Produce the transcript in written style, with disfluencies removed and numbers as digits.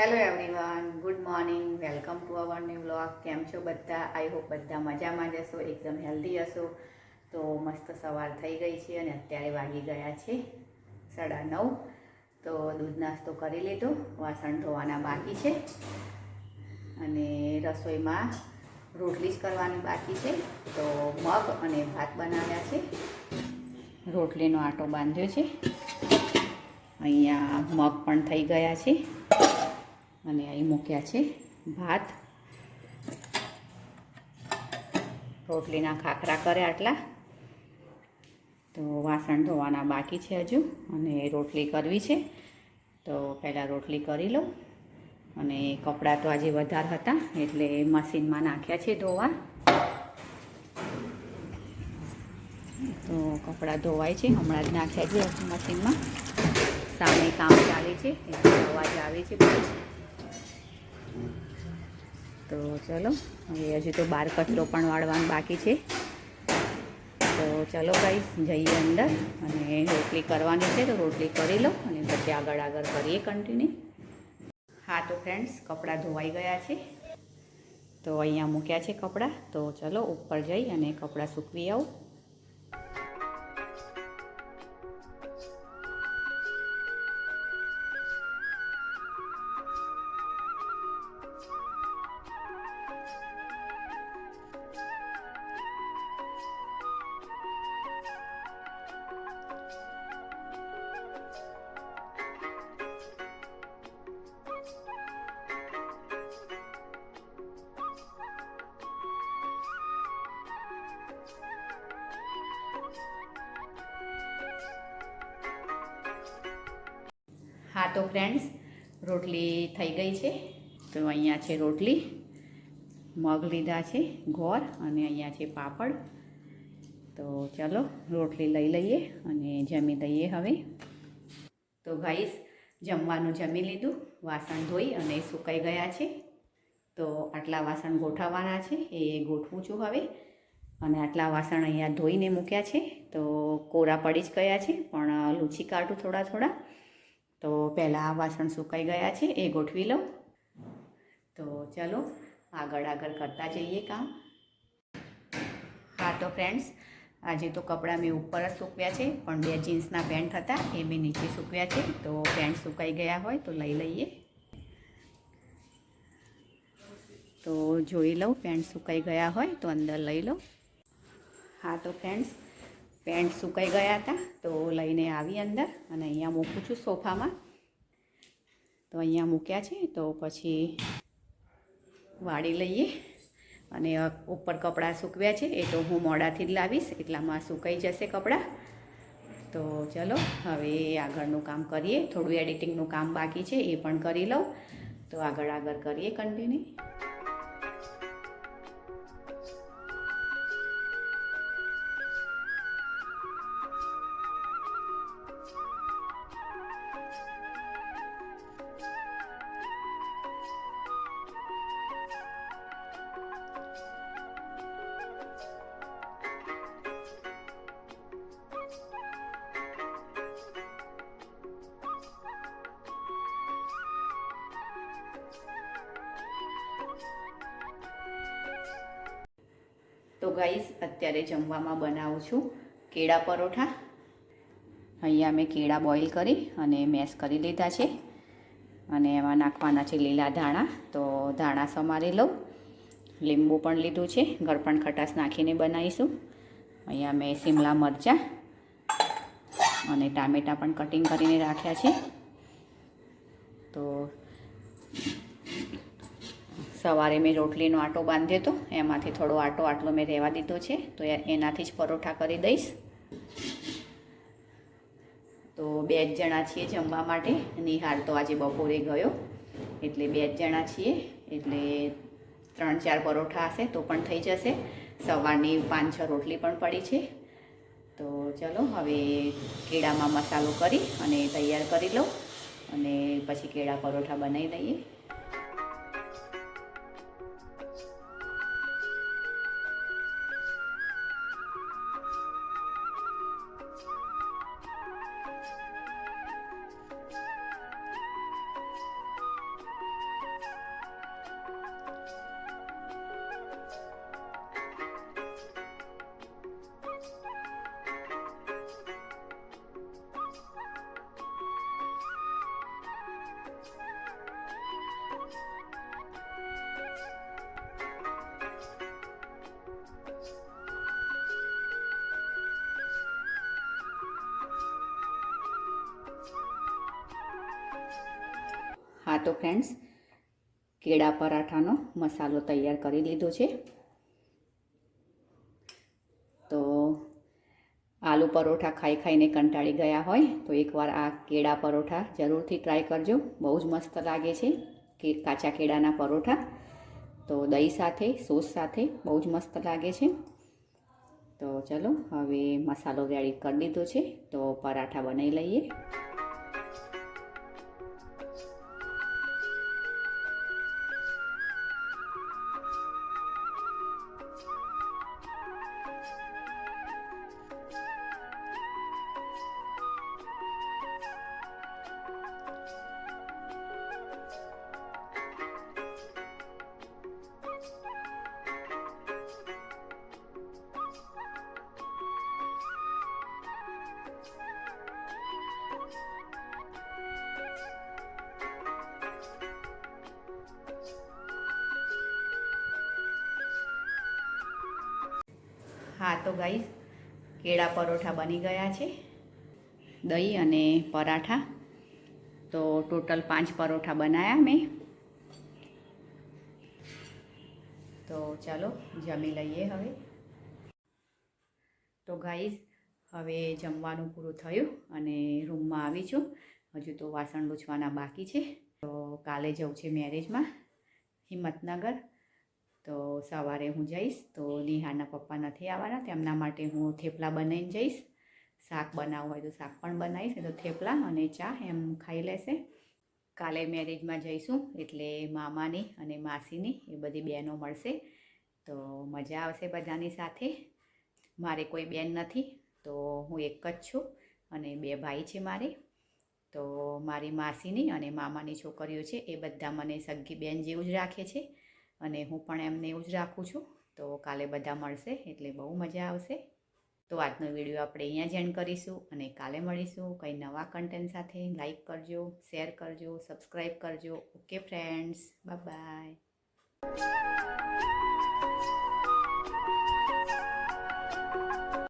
Hello everyone, good morning, welcome to our new vlog. કેમ છો બધા? આઈ હોપ બધા મજામાં જ હશો, એકદમ હેલ્ધી હશો. તો મસ્ત સવાર થઈ ગઈ છે અને અત્યારે વાગી ગયા છે 9:30. તો દૂધ નાસ્તો કરી લીધો, વાસણ ધોવાના બાકી છે અને રસોઈમાં રોટલી જ કરવાની બાકી છે. તો મગ અને ભાત બનાવ્યા છે, રોટલીનો આટો બાંધ્યો છે, અહીંયા મગ પણ થઈ ગયા છે અને અહીં મૂક્યા છે ભાત. રોટલીના ખાખરા કરે આટલા. તો વાસણ ધોવાના બાકી છે હજુ અને રોટલી કરવી છે. તો પહેલાં રોટલી કરી લઉં અને કપડાં તો આજે વધારે હતા એટલે મશીનમાં નાખ્યા છે ધોવા. તો કપડાં ધોવાય છે, હમણાં જ નાખ્યા છે મશીનમાં. સામે કામ ચાલે છે એટલે અવાજ આવે છે બહુ. તો ચલો, હવે હજુ તો બહાર કચરો પણ વાળવાનું બાકી છે. તો ચલો ગાઈસ, જઈએ અંદર અને રોટલી કરવાની છે. તો રોટલી કરી લો અને પછી આગળ કરીએ કન્ટિન્યુ. હા તો ફ્રેન્ડ્સ, કપડાં ધોવાઈ ગયા છે. તો અહીંયા મૂક્યા છે કપડાં. તો ચલો ઉપર જઈ અને કપડાં સૂકવી આવું. હા તો ફ્રેન્ડ્સ, રોટલી થઈ ગઈ છે. તો અહીંયા છે રોટલી, મગ લીધા છે ગોળ અને અહીંયા છે પાપડ. તો ચલો રોટલી લઈ લઈએ અને જમી દઈએ હવે. તો ગાઈસ, જમવાનું જમી લીધું, વાસણ ધોઈ અને સુકાઈ ગયા છે. તો આટલા વાસણ ગોઠવવાના છે, એ ગોઠવું છું હવે. અને આટલા વાસણ અહીંયા ધોઈને મૂક્યા છે. તો કોરા પડી જ ગયા છે પણ લૂછી કાઢું થોડા. તો પહેલાં આ વાસણ સુકાઈ ગયા છે એ ગોઠવી લઉં. તો ચલો આગળ કરતા જઈએ કામ. હા તો ફ્રેન્ડ્સ, આજે તો કપડાં મેં ઉપર જ સૂકવ્યા છે, પણ 2 જીન્સના પેન્ટ હતા એ મેં નીચે સૂકવ્યા છે. તો પેન્ટ સુકાઈ ગયા હોય તો લઈ લઈએ. તો જોઈ લઉં, પેન્ટ સુકાઈ ગયા હોય તો અંદર લઈ લઉં. હા તો ફ્રેન્ડ્સ, પેન્ટ સુકાઈ ગયા હતા તો લઈને આવી અંદર અને અહીંયા મૂકું છું સોફામાં. તો અહીંયા મૂક્યા છે. તો પછી વાળી લઈએ. અને ઉપર કપડાં સૂકવ્યા છે એ તો હું મોડાથી જ લાવીશ, એટલામાં સુકાઈ જશે કપડાં. તો ચલો હવે આગળનું કામ કરીએ. થોડું એડિટિંગનું કામ બાકી છે, એ પણ કરી લઉં. તો આગળ કરીએ કન્ટિન્યુ. તો ગાઈસ, અત્યારે જમવામાં બનાવું છું કેળા પરોઠા. અહીંયા મેં કેળા બોઇલ કરી અને મેશ કરી લીધા છે અને એમાં નાખવાના છે લીલા ધાણા. તો ધાણા સમારી લઉં. લીંબુ પણ લીધું છે, ગળપણ ખટાશ નાખીને બનાવીશું. અહીંયા મેં શિમલા મરચાં અને ટામેટાં પણ કટિંગ કરીને રાખ્યા છે. તો સવારે મેં રોટલીનો આટો બાંધ્યો હતો, એમાંથી થોડો આટો આટલો મેં રહેવા દીધો છે. તો એનાથી જ પરોઠા કરી દઈશ. તો 2 જ જણા છીએ જમવા માટે. નિહાળ તો આજે બપોરે ગયો એટલે 2 જ જણા છીએ. એટલે 3-4 પરોઠા હશે તો પણ થઈ જશે. સવારની 5-6 રોટલી પણ પડી છે. તો ચલો હવે કેળામાં મસાલો કરી અને તૈયાર કરી લઉં અને પછી કેળા પરોઠા બનાવી દઈએ. હા તો ફ્રેન્ડ્સ, કેળા પરાઠાનો મસાલો તૈયાર કરી લીધો છે. તો આલુ પરોઠા ખાઈ ખાઈને કંટાળી ગયા હોય તો એકવાર આ કેળા પરોઠા જરૂરથી ટ્રાય કરજો. બહુ જ મસ્ત લાગે છે કે કાચા કેળાના પરોઠા. તો દહીં સાથે, સોસ સાથે બહુ જ મસ્ત લાગે છે. તો ચલો હવે મસાલો રેડી કરી દીધો છે, તો પરાઠા બનાવી લઈએ. હા તો ગાઈસ, કેળા પરોઠા બની ગયા છે. દહીં અને પરાઠા, તો ટોટલ 5 પરોઠા બનાવ્યા મેં. તો ચાલો જમી લઈએ હવે. તો ગાઈસ, હવે જમવાનું પૂરું થયું અને રૂમમાં આવી છું. હજુ તો વાસણ લૂછવાના બાકી છે. તો કાલે જવું છે મેરેજમાં હિંમતનગર. તો સવારે હું જઈશ. તો નિહાના પપ્પા નથી આવવાના, તેમના માટે હું થેપલા બનાવીને જઈશ. શાક બનાવવું હોય તો શાક પણ બનાવીશ, તો થેપલા અને ચા એમ ખાઈ લેશે. કાલે મેરેજમાં જઈશું એટલે મામાની અને માસીની એ બધી બહેનો મળશે. તો મજા આવશે બધાની સાથે. મારે કોઈ બેન નથી, તો હું એક જ છું અને 2 ભાઈ છે મારે. તો મારી માસીની અને મામાની છોકરીઓ છે એ બધા મને સગી બેન જેવું જ રાખે છે અને હું પણ એમને એવું જ રાખું છું. તો કાલે બધા મળશે એટલે બહુ મજા આવશે. તો આજનો વિડીયો આપણે અહીંયા જ એન્ડ કરીશું અને કાલે મળીશું કંઈ નવા કન્ટેન્ટ સાથે. લાઈક કરજો, શેર કરજો, સબસ્ક્રાઈબ કરજો. Okay friends, bye bye.